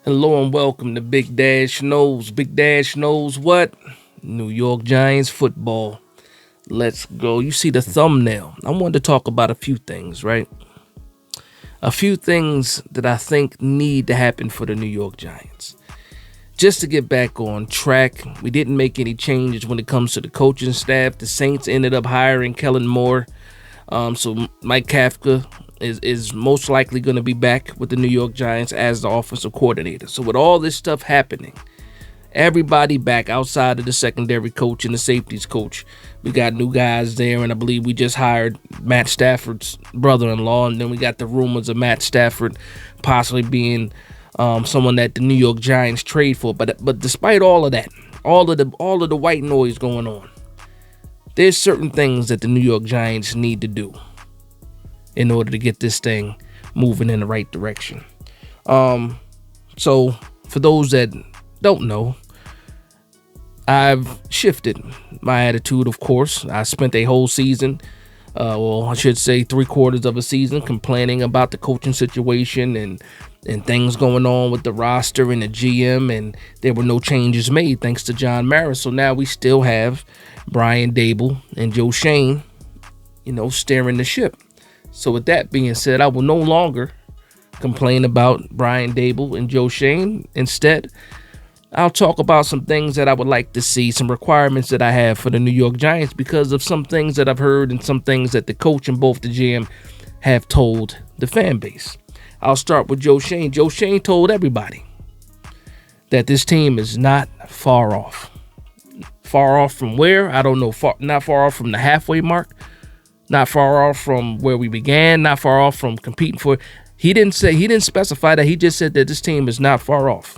Hello and welcome to Big Dash Knows. Big Dash knows what? New York Giants football. Let's go. You see the thumbnail. I wanted to talk about a few things, right? A few things that I think need to happen for the New York Giants. Just to get back on track, we didn't make any changes when it comes to the coaching staff. The Saints ended up hiring Kellen Moore. So Mike Kafka is most likely going to be back with the New York Giants as the offensive coordinator. So with all this stuff happening, everybody back outside of the secondary coach and the safeties coach. We got new guys there, and I believe we just hired Matt Stafford's brother-in-law, and then we got the rumors of Matt Stafford possibly being someone that the New York Giants trade for. But despite all of that, all of the white noise going on, there's certain things that the New York Giants need to do in order to get this thing moving in the right direction. So for those that don't know, I've shifted my attitude, of course. I spent a whole season, I should say 3/4 of a season, complaining about the coaching situation and things going on with the roster and the GM, and there were no changes made thanks to John Mara. So now we still have Brian Dable and Joe Schoen, steering the ship. So with that being said, I will no longer complain about Brian Dable and Joe Schoen. Instead, I'll talk about some things that I would like to see, some requirements that I have for the New York Giants because of some things that I've heard and some things that the coach and both the GM have told the fan base. I'll start with Joe Schoen. Joe Schoen told everybody that this team is not far off. Far off from where? I don't know. Not far off from the halfway mark. Not far off from where we began. Not far off from competing for. He didn't specify that. He just said that this team is not far off.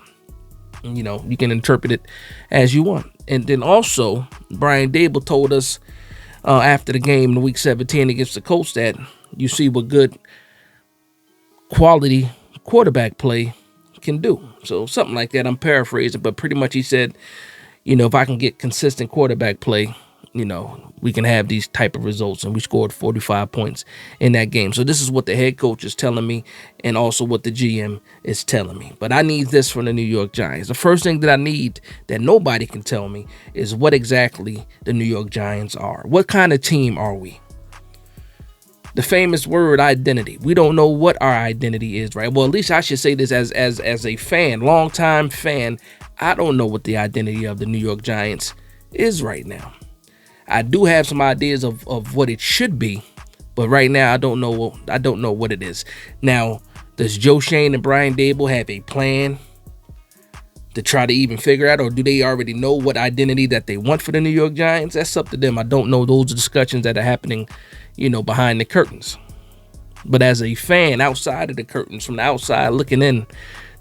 You can interpret it as you want. And then also, Brian Dable told us after the game in Week 17 against the Colts that you see what good quality quarterback play can do. So something like that. I'm paraphrasing, but pretty much he said, if I can get consistent quarterback play, we can have these type of results. And we scored 45 points in that game. So this is what the head coach is telling me and also what the GM is telling me. But I need this from the New York Giants. The first thing that I need that nobody can tell me is what exactly the New York Giants are. What kind of team are we? The famous word identity. We don't know what our identity is, right? Well, at least I should say this as a fan, longtime fan. I don't know what the identity of the New York Giants is right now. I do have some ideas of what it should be, but right now I don't know what it is. Now, does Joe Schoen and Brian Dable have a plan to try to even figure out, or do they already know what identity that they want for the New York Giants? That's up to them. I don't know. Those are discussions that are happening, behind the curtains. But as a fan outside of the curtains, from the outside looking in,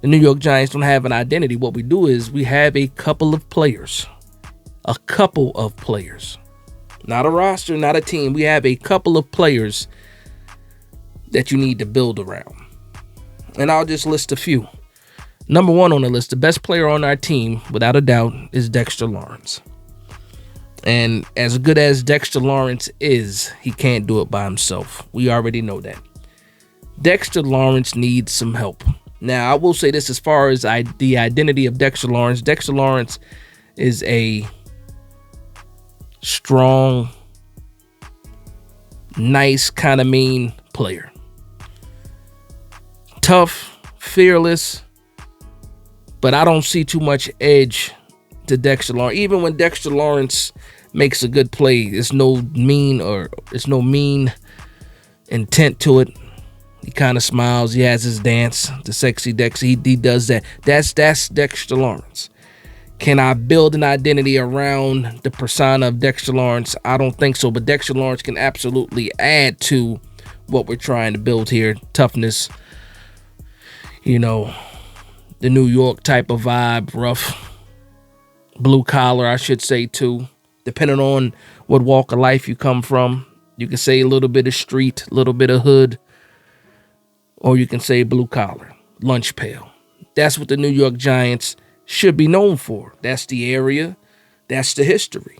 the New York Giants don't have an identity. What we do is we have a couple of players. Not a roster, not a team. We have a couple of players that you need to build around. And I'll just list a few. Number one on the list, the best player on our team, without a doubt, is Dexter Lawrence. And as good as Dexter Lawrence is, he can't do it by himself. We already know that. Dexter Lawrence needs some help. Now, I will say this as far as the identity of Dexter Lawrence. Dexter Lawrence is a strong, nice, kind of mean player. Tough, fearless, but I don't see too much edge to Dexter Lawrence. Even when Dexter Lawrence makes a good play, it's no mean intent to it. He kind of smiles. He has his dance, the sexy Dexter. He does that. That's Dexter Lawrence. Can I build an identity around the persona of Dexter Lawrence? I don't think so, but Dexter Lawrence can absolutely add to what we're trying to build here. Toughness, the New York type of vibe, rough, blue collar, I should say, too. Depending on what walk of life you come from, you can say a little bit of street, a little bit of hood, or you can say blue collar, lunch pail. That's what the New York Giants should be known for. That's the area. That's the history.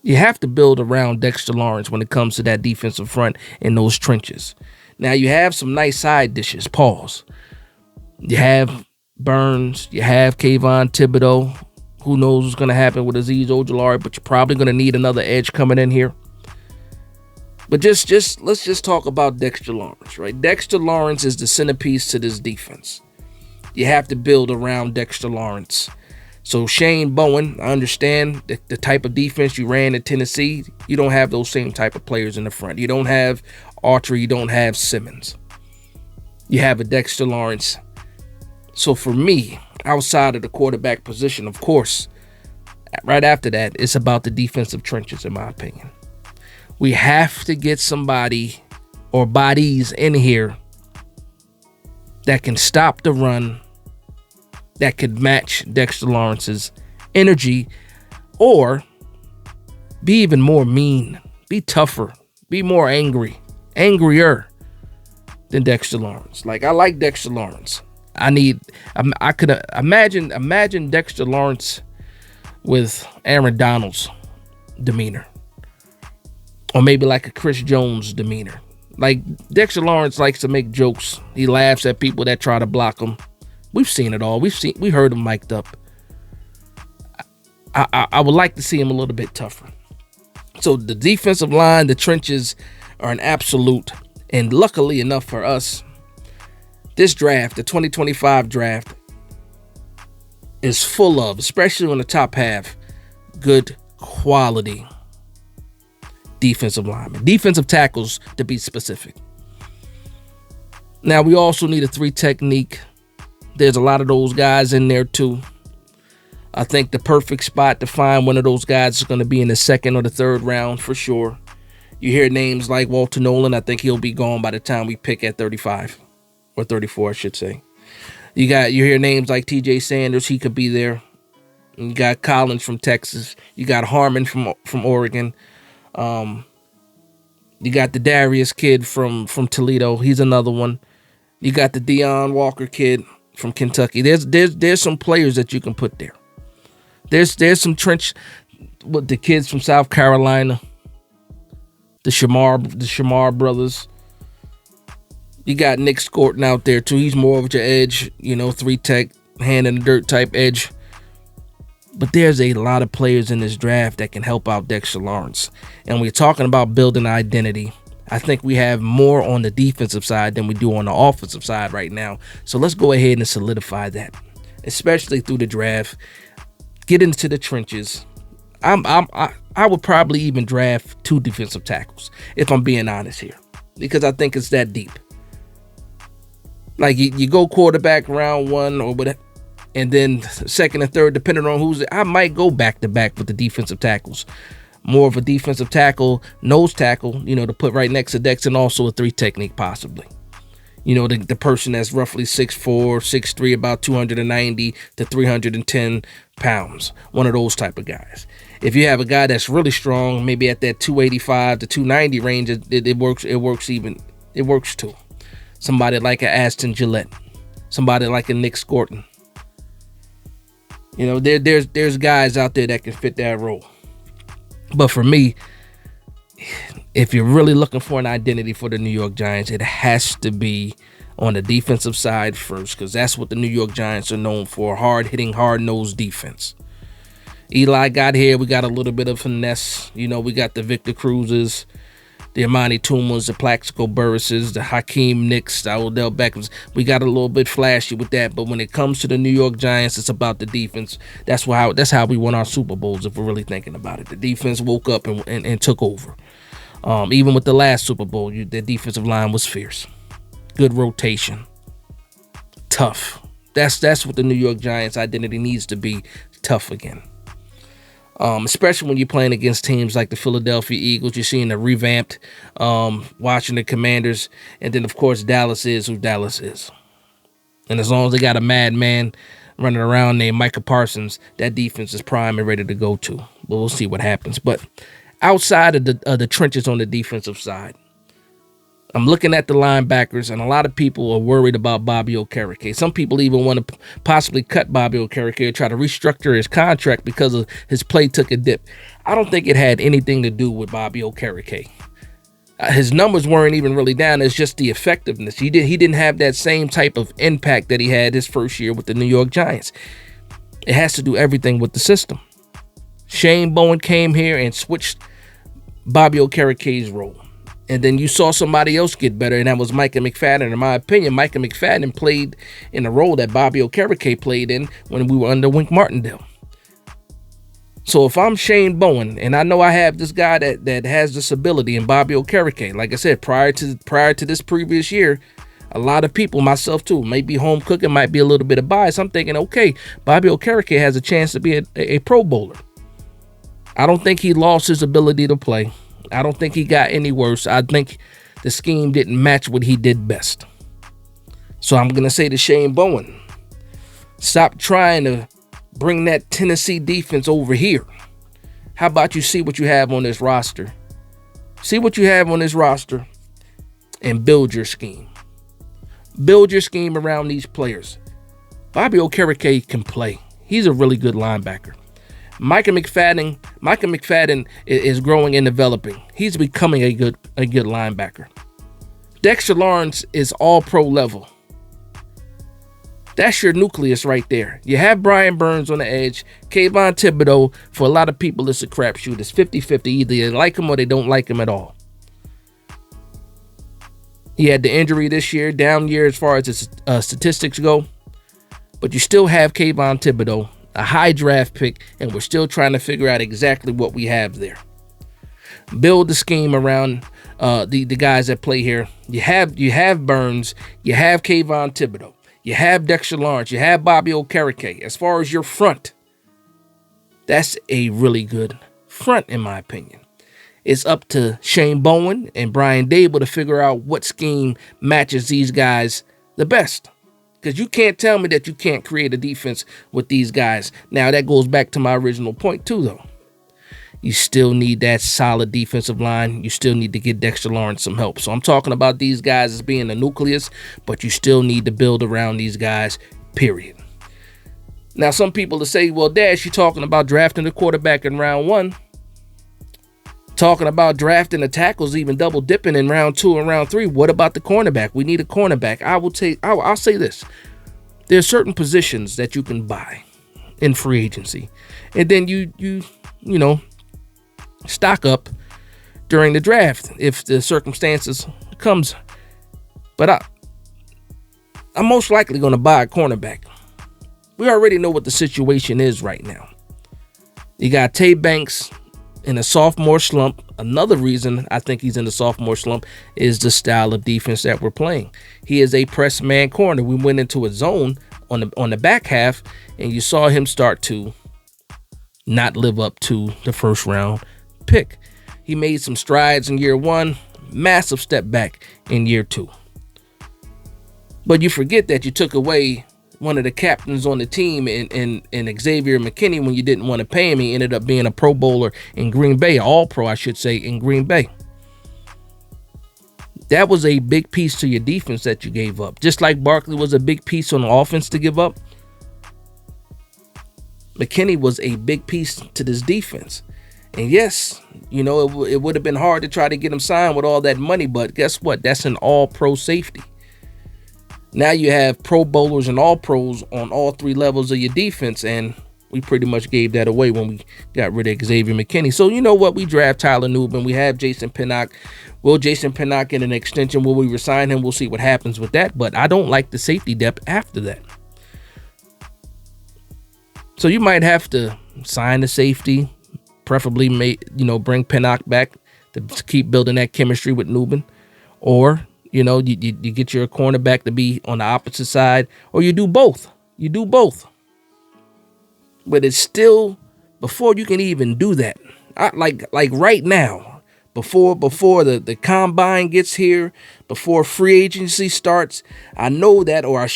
You have to build around Dexter Lawrence when it comes to that defensive front in those trenches. Now, you have some nice side dishes. Pause. You have Burns. You have Kayvon Thibodeau. Who knows what's going to happen with Azeez Ojulari, but you're probably going to need another edge coming in here. But let's just talk about Dexter Lawrence, right? Dexter Lawrence is the centerpiece to this defense. You have to build around Dexter Lawrence. So Shane Bowen, I understand the type of defense you ran at Tennessee. You don't have those same type of players in the front. You don't have Autry. You don't have Simmons. You have a Dexter Lawrence. So for me, outside of the quarterback position, of course, right after that, it's about the defensive trenches, in my opinion. We have to get somebody or bodies in here that can stop the run, that could match Dexter Lawrence's energy, or be even more mean, be tougher, be more angrier than Dexter Lawrence. Like, I like Dexter Lawrence. I could imagine Dexter Lawrence with Aaron Donald's demeanor, or maybe like a Chris Jones demeanor. Like, Dexter Lawrence likes to make jokes. He laughs at people that try to block him. We've seen it all. We heard him mic'd up. I would like to see him a little bit tougher. So the defensive line, the trenches are an absolute. And luckily enough for us, this draft, the 2025 draft, is full of, especially on the top half, good quality defensive linemen, defensive tackles to be specific. Now, we also need a 3 technique. There's a lot of those guys in there too. I think the perfect spot to find one of those guys is going to be in the 2nd or the 3rd round for sure. You hear names like Walter Nolan. I think he'll be gone by the time we pick at 35 or 34, I should say. You hear names like TJ Sanders. He could be there. You got Collins from Texas. You got Harmon from Oregon. You got the Darius kid from Toledo. He's another one. You got the Deion Walker kid from Kentucky. There's some players that you can put there. There's some trench with the kids from South Carolina. The Shamar brothers. You got Nick Scorton out there too. He's more of your edge, 3 tech, hand in the dirt type edge. But there's a lot of players in this draft that can help out Dexter Lawrence. And we're talking about building identity. I think we have more on the defensive side than we do on the offensive side right now. So let's go ahead and solidify that, especially through the draft. Get into the trenches. I would probably even draft 2 defensive tackles, if I'm being honest here, because I think it's that deep. Like, you go quarterback round 1 or whatever, and then 2nd and 3rd, depending on who's. I might go back to back with the defensive tackles. More of a defensive tackle, nose tackle, to put right next to Dex, and also a 3 technique possibly. The person that's roughly 6'4", 6'3", about 290 to 310 pounds. One of those type of guys. If you have a guy that's really strong, maybe at that 285 to 290 range, it works. It works too. Somebody like an Aston Gillette. Somebody like a Nick Scorton. There's guys out there that can fit that role. But for me, if you're really looking for an identity for the New York Giants, it has to be on the defensive side first, because that's what the New York Giants are known for: hard-hitting, hard-nosed defense. Eli got here. We got a little bit of finesse. We got the Victor Cruzes, the Amani Tumas, the Plaxico Burrises, the Hakeem Nicks, the Odell Beckhams. We got a little bit flashy with that, but when it comes to the New York Giants, it's about the defense. That's how we won our Super Bowls, if we're really thinking about it. The defense woke up and took over. Even with the last Super Bowl, the defensive line was fierce. Good rotation. Tough. That's what the New York Giants identity needs to be, tough again. Especially when you're playing against teams like the Philadelphia Eagles. You're seeing the revamped Washington Commanders. And then, of course, Dallas is who Dallas is. And as long as they got a madman running around named Micah Parsons, that defense is prime and ready to go to. But we'll see what happens. But outside of the trenches on the defensive side, I'm looking at the linebackers, and a lot of people are worried about Bobby Okereke. Some people even want to possibly cut Bobby Okereke or try to restructure his contract because of his play took a dip. I don't think it had anything to do with Bobby Okereke. His numbers weren't even really down. It's just the effectiveness. He didn't have that same type of impact that he had his first year with the New York Giants. It has to do everything with the system. Shane Bowen came here and switched Bobby Okereke's role. And then you saw somebody else get better, and that was Micah McFadden. In my opinion, Micah McFadden played in the role that Bobby Okereke played in when we were under Wink Martindale. So if I'm Shane Bowen, and I know I have this guy that has this ability in Bobby Okereke, like I said, prior to this previous year, a lot of people, myself too, maybe home cooking, might be a little bit of bias. I'm thinking, okay, Bobby Okereke has a chance to be a Pro Bowler. I don't think he lost his ability to play. I don't think he got any worse. I think the scheme didn't match what he did best. So I'm going to say to Shane Bowen, stop trying to bring that Tennessee defense over here. How about you see what you have on this roster? See what you have on this roster and build your scheme. Build your scheme around these players. Bobby Okereke can play. He's a really good linebacker. Micah McFadden is growing and developing. He's becoming a good linebacker. Dexter Lawrence is all pro level. That's your nucleus right there. You have Brian Burns on the edge. Kayvon Thibodeau, for a lot of people, it's a crapshoot. It's 50-50. Either they like him or they don't like him at all. He had the injury this year, down year as far as his statistics go. But you still have Kayvon Thibodeau, a high draft pick, and we're still trying to figure out exactly what we have there. Build the scheme around the guys that play here. You have Burns, you have Kayvon Thibodeau, you have Dexter Lawrence, you have Bobby Okereke. As far as your front, that's a really good front in my opinion. It's up to Shane Bowen and Brian Dable to figure out what scheme matches these guys the best. Because you can't tell me that you can't create a defense with these guys. Now, that goes back to my original point, too, though. You still need that solid defensive line. You still need to get Dexter Lawrence some help. So I'm talking about these guys as being the nucleus, but you still need to build around these guys, period. Now, some people will say, well, Dash, you're talking about drafting the quarterback in round 1. Talking about drafting the tackles, even double dipping in round 2 and round 3. What about the cornerback? We need a cornerback. I'll say this. There's certain positions that you can buy in free agency. And then you stock up during the draft if the circumstances comes. But I'm most likely going to buy a cornerback. We already know what the situation is right now. You got Tay Banks in a sophomore slump. Another reason I think he's in the sophomore slump is the style of defense that we're playing. He is a press man corner. We went into a zone on the back half, and you saw him start to not live up to the first round pick. He made some strides in year 1, massive step back in year 2. But you forget that you took away one of the captains on the team in Xavier McKinney when you didn't want to pay him. He ended up being a Pro Bowler in Green Bay, all pro, I should say, in Green Bay. That was a big piece to your defense that you gave up. Just like Barkley was a big piece on the offense to give up, McKinney was a big piece to this defense. And yes, it would have been hard to try to get him signed with all that money, but guess what? That's an all-pro safety. Now you have Pro Bowlers and all pros on all 3 levels of your defense, and we pretty much gave that away when we got rid of Xavier McKinney. So you know what? We draft Tyler Newman. We have Jason Pinnock. Will Jason Pinnock get an extension? Will we resign him? We'll see what happens with that. But I don't like the safety depth after that. So you might have to sign the safety, preferably bring Pinnock back to keep building that chemistry with Newman, or you get your cornerback to be on the opposite side, or you do both. But it's still, before you can even do that, like right now, before the combine gets here, before free agency starts, I know that, or I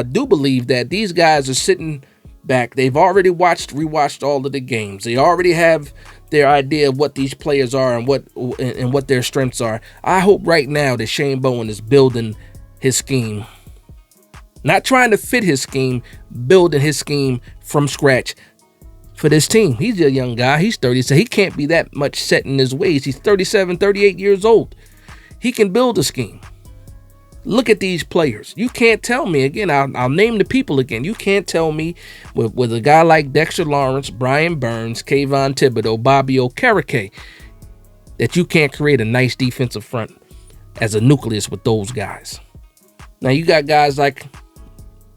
do believe that these guys are sitting back. They've already rewatched all of the games. They already have their idea of what these players are and what their strengths are. I hope right now that Shane Bowen is building his scheme. Not trying to fit his scheme, building his scheme from scratch for this team. He's a young guy. He's 30, so he can't be that much set in his ways. He's 37, 38 years old. He can build a scheme. Look at these players. You can't tell me, again, I'll name the people again. You can't tell me with a guy like Dexter Lawrence, Brian Burns, Kayvon Thibodeau, Bobby O, that you can't create a nice defensive front as a nucleus with those guys. Now, you got guys like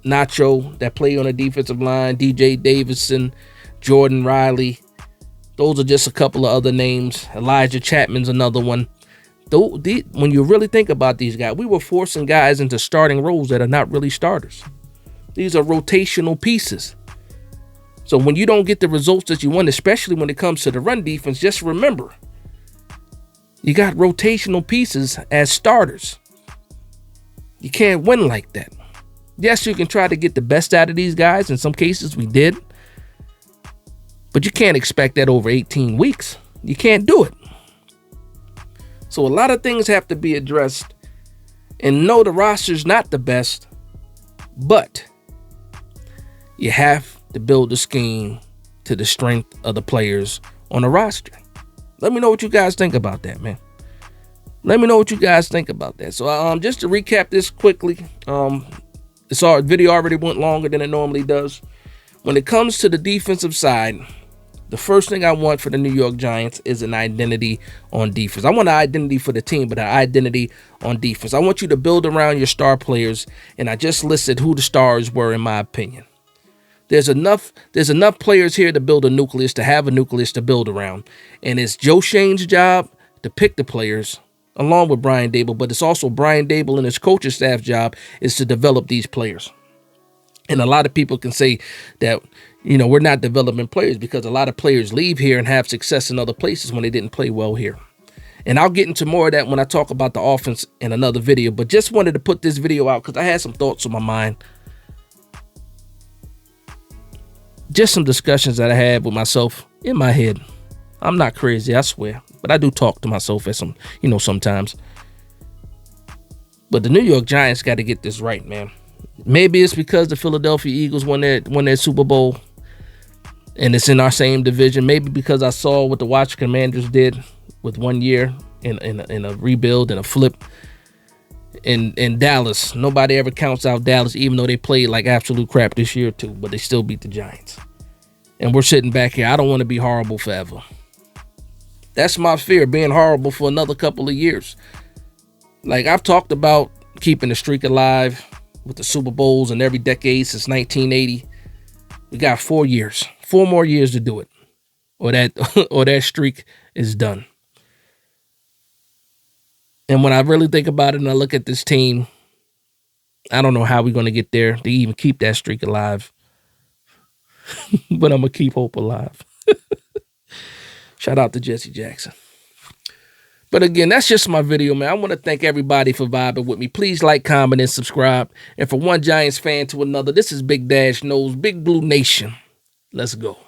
Nacho that play on the defensive line, DJ Davison, Jordan Riley. Those are just a couple of other names. Elijah Chapman's another one. When you really think about these guys, we were forcing guys into starting roles that are not really starters. These are rotational pieces. So when you don't get the results that you want, especially when it comes to the run defense, just remember, you got rotational pieces as starters. You can't win like that. Yes, you can try to get the best out of these guys. In some cases, we did. But you can't expect that over 18 weeks. You can't do it. So a lot of things have to be addressed. And no, the roster's not the best, but you have to build the scheme to the strength of the players on the roster. Let me know what you guys think about that, man. Let me know what you guys think about that. So just to recap this quickly, this video already went longer than it normally does. When it comes to the defensive side, the first thing I want for the New York Giants is an identity on defense. I want an identity for the team, but an identity on defense. I want you to build around your star players, and I just listed who the stars were, in my opinion. There's enough players here to build a nucleus, to have a nucleus to build around. And it's Joe Shane's job to pick the players, along with Brian Daboll, but it's also Brian Daboll and his coaching staff job is to develop these players. And a lot of people can say that, we're not developing players because a lot of players leave here and have success in other places when they didn't play well here. And I'll get into more of that when I talk about the offense in another video, but just wanted to put this video out because I had some thoughts on my mind. Just some discussions that I had with myself in my head. I'm not crazy, I swear, but I do talk to myself at sometimes. But the New York Giants got to get this right, man. Maybe it's because the Philadelphia Eagles won their Super Bowl and it's in our same division. Maybe because I saw what the Washington Commanders did with 1 year in a rebuild and a flip. In Dallas, nobody ever counts out Dallas, even though they played like absolute crap this year too, but they still beat the Giants. And we're sitting back here. I don't want to be horrible forever. That's my fear, being horrible for another couple of years. Like, I've talked about keeping the streak alive with the Super Bowls in every decade since 1980. We got 4 years, 4 more years to do it, or that streak is done. And when I really think about it and I look at this team, I don't know how we're going to get there to even keep that streak alive. But I'm going to keep hope alive. Shout out to Jesse Jackson. But again, that's just my video, man. I want to thank everybody for vibing with me. Please like, comment, and subscribe. And for one Giants fan to another, this is Big Dash Knows, Big Blue Nation. Let's go.